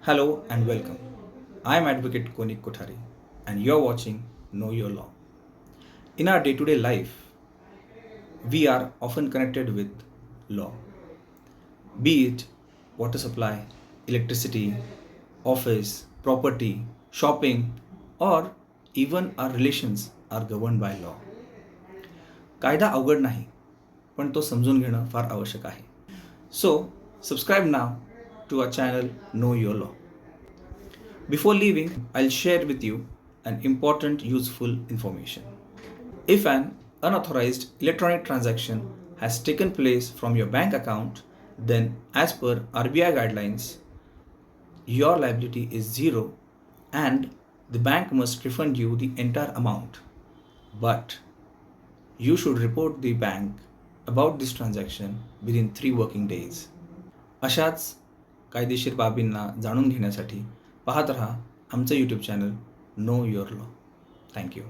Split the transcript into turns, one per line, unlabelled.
Hello and welcome. I am Advocate Konik Kothari and you're watching Know Your Law. In our day to day life, we are often connected with law, be it water supply, electricity, office, property, shopping, or even our relations are governed by law. कायदा अवघड नाही, पण तो समजून घेणं फार आवश्यक आहे. So, subscribe now to our channel Know Your Law. Before leaving, I'll share with you an important useful information. If an unauthorized electronic transaction has taken place from your bank account, then as per RBI guidelines, your liability is zero and the bank must refund you the entire amount. But you should report the bank about this transaction within 3 working days. अशाच कायदेशीर बाबींना जाणून घेण्यासाठी पाहत रहा आमचं YouTube channel know your law. Thank you.